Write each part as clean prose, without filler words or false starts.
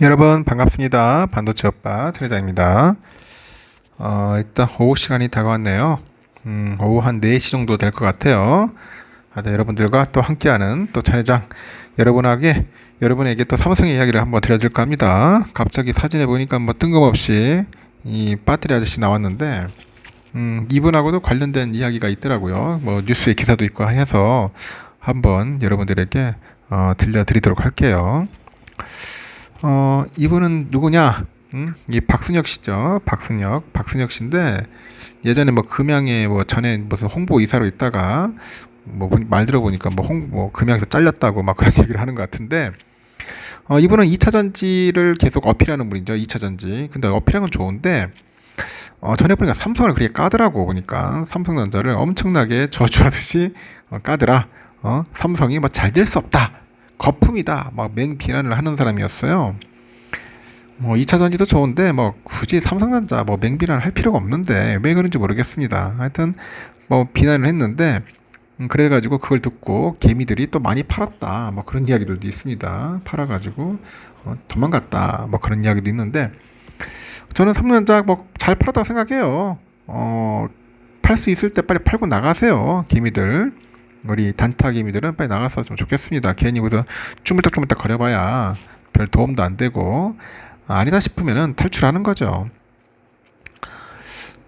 여러분 반갑습니다. 반도체 오빠 최 회장입니다. 일단 오후 시간이 다가왔네요. 오후 한 4시 정도 될 것 같아요. 네, 여러분들과 또 함께하는 또 최 회장 여러분에게 또 삼성의 이야기를 한번 들려줄까 합니다. 갑자기 사진에 보니까 뭐 뜬금없이 이 배터리 아저씨 나왔는데 이분하고도 관련된 이야기가 있더라고요. 뭐 뉴스에 기사도 있고 해서 한번 여러분들에게 들려드리도록 할게요. 이분은 누구냐? 이 박순혁 씨죠. 박순혁 씨인데 예전에 뭐 금양에 뭐 전에 무슨 홍보 이사로 있다가 뭐 말 들어보니까 뭐 금양에서 잘렸다고 막 그런 얘기를 하는 것 같은데 이분은 2차 전지를 계속 어필하는 분이죠. 2차 전지. 근데 어필한 건 좋은데 전에 보니까 삼성을 그렇게 까더라고 보니까 삼성전자를 엄청나게 저주하듯이 까더라. 삼성이 뭐 잘 될 수 없다. 거품이다. 막 맹비난을 하는 사람이었어요. 뭐 2차 전지도 좋은데 뭐 굳이 삼성전자 뭐 맹비난을 할 필요가 없는데 왜 그런지 모르겠습니다. 하여튼 뭐 비난을 했는데 그래가지고 그걸 듣고 개미들이 또 많이 팔았다. 뭐 그런 이야기들도 있습니다. 팔아가지고 도망갔다. 뭐 그런 이야기도 있는데 저는 삼성전자 뭐 잘 팔았다고 생각해요. 팔 수 있을 때 빨리 팔고 나가세요. 개미들. 우리 단타 개미들은 빨리 나가서 좀 좋겠습니다. 괜히 거기서 쭈물딱쭈물딱 거려봐야 별 도움도 안 되고 아니다 싶으면은 탈출하는 거죠.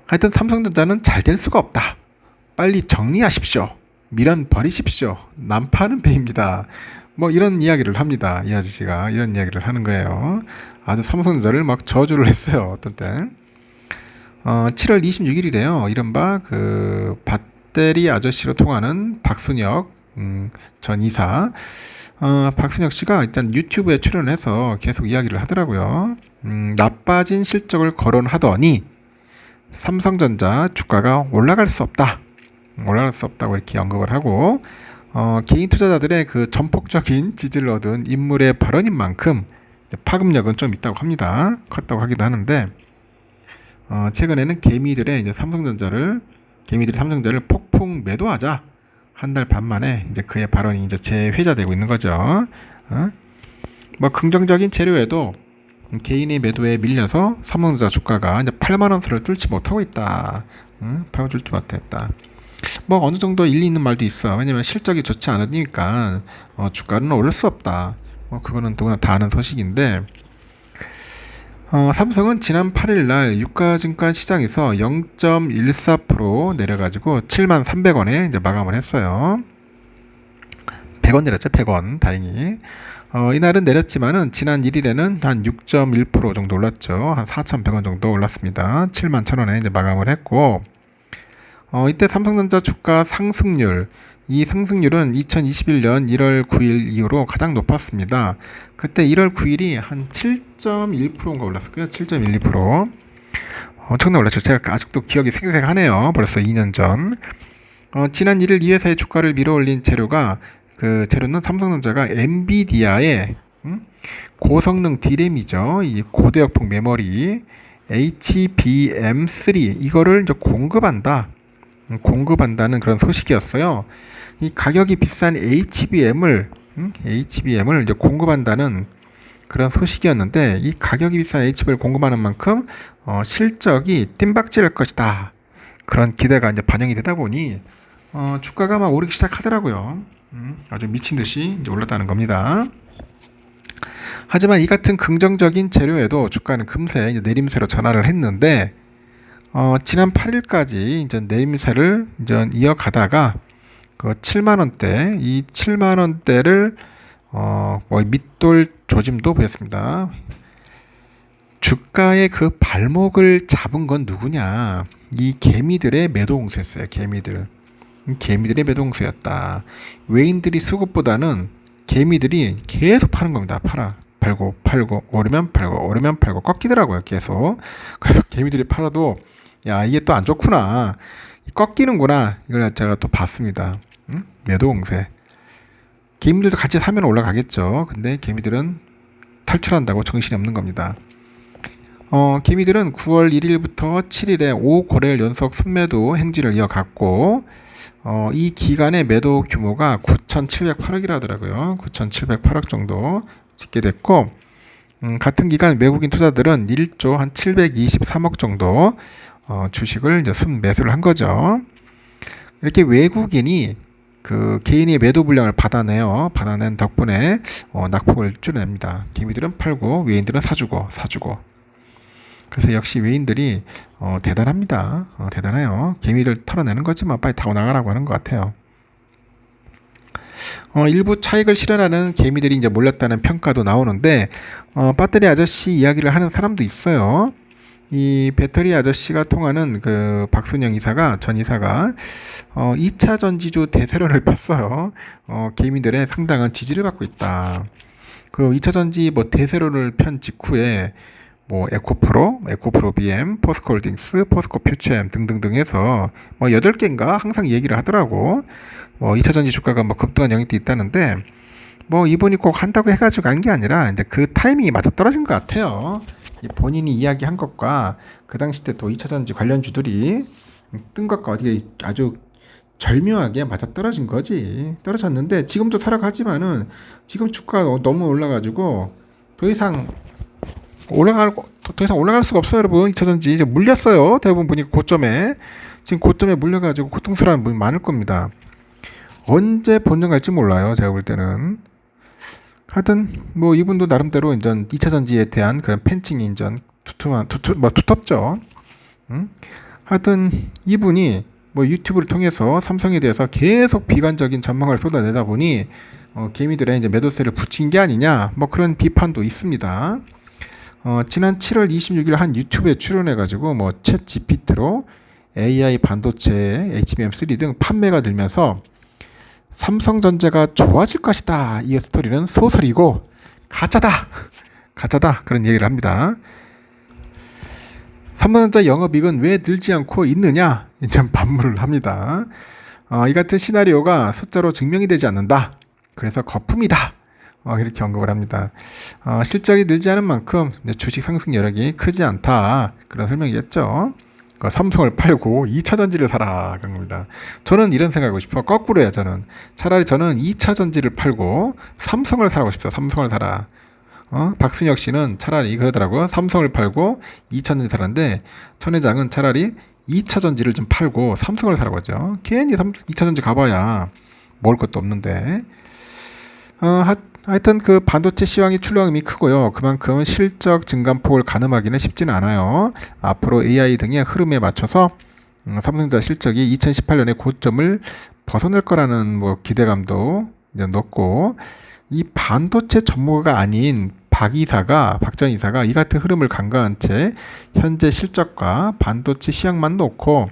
하여튼 삼성전자는 잘 될 수가 없다. 빨리 정리하십시오. 미련 버리십시오. 난파는 배입니다. 뭐 이런 이야기를 합니다. 이 아저씨가 이런 이야기를 하는 거예요. 아주 삼성전자를 막 저주를 했어요. 어떤 때. 7월 26일이래요. 이른바 그 배터리 아저씨로 통하는 박순혁 전 이사. 박순혁 씨가 일단 유튜브에 출연해서 계속 이야기를 하더라고요. 나빠진 실적을 거론하더니 삼성전자 주가가 올라갈 수 없다. 올라갈 수 없다고 이렇게 언급을 하고 개인 투자자들의 그 전폭적인 지지를 얻은 인물의 발언인 만큼 파급력은 좀 있다고 합니다. 컸다고 하기도 하는데 최근에는 개미들이 삼성전자를 폭풍 매도하자 한 달 반 만에 이제 그의 발언이 이제 재회자되고 있는 거죠. 뭐 긍정적인 재료에도 개인의 매도에 밀려서 삼성전자 주가가 이제 8만 원 선을 뚫지 못하고 있다. 8만 뚫지 못했다. 뭐 어느 정도 일리 있는 말도 있어. 왜냐면 실적이 좋지 않으니까 주가는 오를 수 없다. 뭐 그거는 누구나 다 아는 소식인데 삼성은 지난 8일 날 유가증권 시장에서 0.14% 내려가지고 7만 300원에 이제 마감을 했어요. 100원 내렸죠, 100원. 다행히. 이날은 내렸지만은 지난 1일에는 한 6.1% 정도 올랐죠. 한 4,100원 정도 올랐습니다. 7만 1,000원에 이제 마감을 했고, 이때 삼성전자 주가 상승률, 이 상승률은 2021년 1월 9일 이후로 가장 높았습니다. 그때 1월 9일이 한 7.1%인가 올랐을 거예요. 7.12%. 엄청나게 올랐죠. 제가 아직도 기억이 생생하네요. 벌써 2년 전. 지난 1일 이 회사의 주가를 밀어올린 재료가 그 재료는 삼성전자가 엔비디아의 고성능 D램이죠. 이 고대역폭 메모리 HBM3 이거를 이제 공급한다는 그런 소식이었어요. 이 가격이 비싼 HBM을 이제 공급한다는 그런 소식이었는데 이 가격이 비싼 HBM을 공급하는 만큼 실적이 뜀박질할 것이다. 그런 기대가 이제 반영이 되다 보니 주가가 막 오르기 시작하더라고요. 아주 미친 듯이 이제 올랐다는 겁니다. 하지만 이 같은 긍정적인 재료에도 주가는 금세 이제 내림세로 전환을 했는데 지난 8일까지 이제 내림세를 이제 이어가다가 그 7만 원대, 이 7만 원대를 밑돌 조짐도 보였습니다. 주가의 그 발목을 잡은 건 누구냐? 이 개미들의 매도 공세였어요. 개미들의 매도 공세였다. 외인들이 수급보다는 개미들이 계속 파는 겁니다. 팔고 오르면 팔고 꺾이더라고요. 계속. 그래서 개미들이 팔아도 야 이게 또 안 좋구나. 꺾이는구나. 이걸 제가 또 봤습니다. 매도 공세. 개미들도 같이 사면 올라가겠죠. 근데 개미들은 탈출한다고 정신이 없는 겁니다. 개미들은 9월 1일부터 7일에 5거래일 연속 순매도 행진을 이어갔고 이 기간의 매도 규모가 9,708억이라 하더라고요. 9,708억 정도 찍게 됐고 같은 기간 외국인 투자들은 1조 한 723억 정도 주식을 이제 순매수를 한 거죠. 이렇게 외국인이 그 개인의 매도 물량을 받아낸 덕분에 낙폭을 줄여냅니다. 개미들은 팔고 외인들은 사주고. 그래서 역시 외인들이 대단합니다. 대단해요. 개미를 털어내는 거지만 빨리 타고 나가라고 하는 것 같아요. 일부 차익을 실현하는 개미들이 이제 몰렸다는 평가도 나오는데 배터리 아저씨 이야기를 하는 사람도 있어요. 이 배터리 아저씨가 통하는 그 박순영 전 이사가 2차 전지주 대세론을 폈어요. 개미들의 상당한 지지를 받고 있다. 그 2차 전지 뭐 대세론을 편 직후에 뭐 에코프로 BM, 포스코홀딩스, 포스코 퓨처엠 등등등 해서 뭐 8개인가 항상 얘기를 하더라고. 2차 전지 주가가 뭐 급등한 영향도 있다는데 뭐 이분이 꼭 한다고 해가지고 한 게 아니라 이제 그 타이밍이 맞아 떨어진 것 같아요. 본인이 이야기한 것과 그 당시 때 또 2차 전지 관련주들이 뜬 것과 어디게 아주 절묘하게 맞아 떨어진 거지. 떨어졌는데 지금도 살아가지만은 지금 주가가 너무 올라가지고 더 이상 올라갈 수가 없어요, 여러분. 2차 전지 이제 물렸어요. 대부분 보니까 고점에 지금 고점에 물려가지고 고통스러운 분이 많을 겁니다. 언제 본전 갈지 몰라요. 제가 볼 때는. 하여튼 뭐 이분도 나름대로 이제 2차 전지에 대한 그런 팬층이 이제 두텁죠. 하여튼 이분이 뭐 유튜브를 통해서 삼성에 대해서 계속 비관적인 전망을 쏟아내다 보니 개미들의 이제 매도세를 붙인 게 아니냐 뭐 그런 비판도 있습니다. 지난 7월 26일 한 유튜브에 출연해가지고 뭐 챗 GPT로 AI 반도체 HBM3 등 판매가 늘면서 삼성전자가 좋아질 것이다. 이 스토리는 소설이고 가짜다. 그런 얘기를 합니다. 삼성전자 영업이익은 왜 늘지 않고 있느냐? 이제 반문을 합니다. 이 같은 시나리오가 숫자로 증명이 되지 않는다. 그래서 거품이다. 이렇게 언급을 합니다. 실적이 늘지 않은 만큼 주식 상승 여력이 크지 않다. 그런 설명이겠죠. 삼성을 팔고 2차 전지를 사라 그런 겁니다. 저는 이런 생각하고 싶어. 거꾸로야 저는. 차라리 저는 2차 전지를 팔고 삼성을 사라고 싶어요. 삼성을 사라. 박순혁 씨는 차라리 그러더라고요. 삼성을 팔고 2차 전지 사라는데 천 회장은 차라리 2차 전지를 좀 팔고 삼성을 사라고 하죠. 괜히 2차 전지 가봐야 먹을 것도 없는데. 하여튼 그 반도체 시황이 출렁임이 크고요. 그만큼 실적 증감폭을 가늠하기는 쉽지는 않아요. 앞으로 AI 등의 흐름에 맞춰서 삼성전자 실적이 2018년의 고점을 벗어날 거라는 뭐 기대감도 이제 넣고 이 반도체 전문가가 아닌 박 전 이사가 이 같은 흐름을 간과한 채 현재 실적과 반도체 시황만 놓고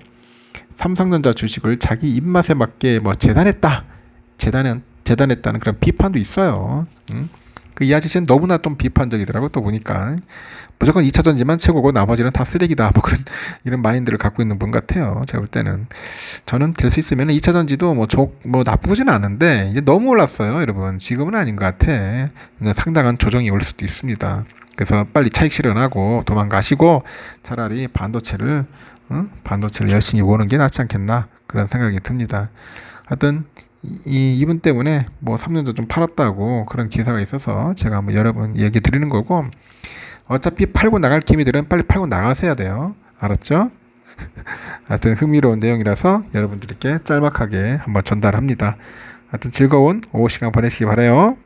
삼성전자 주식을 자기 입맛에 맞게 뭐 재단했다는 그런 비판도 있어요. 그 이 아저씨는 너무나 좀 비판적이더라고. 또 보니까 무조건 2차 전지만 최고고 나머지는 다 쓰레기다. 뭐 그런 이런 마인드를 갖고 있는 분 같아요. 제가 볼 때는 저는 될 수 있으면 2차 전지도 뭐 나쁘지는 않은데 이제 너무 올랐어요, 여러분. 지금은 아닌 것 같아. 상당한 조정이 올 수도 있습니다. 그래서 빨리 차익 실현하고 도망가시고 차라리 반도체를 열심히 보는 게 낫지 않겠나 그런 생각이 듭니다. 하여튼 이분 때문에 뭐 3년전 좀 팔았다고 그런 기사가 있어서 제가 한번 여러분 얘기 드리는 거고 어차피 팔고 나갈 기미들은 빨리 팔고 나가셔야 돼요. 알았죠? 하여튼 흥미로운 내용이라서 여러분들께 짤막하게 한번 전달합니다. 하여튼 즐거운 오후 시간 보내시기 바라요.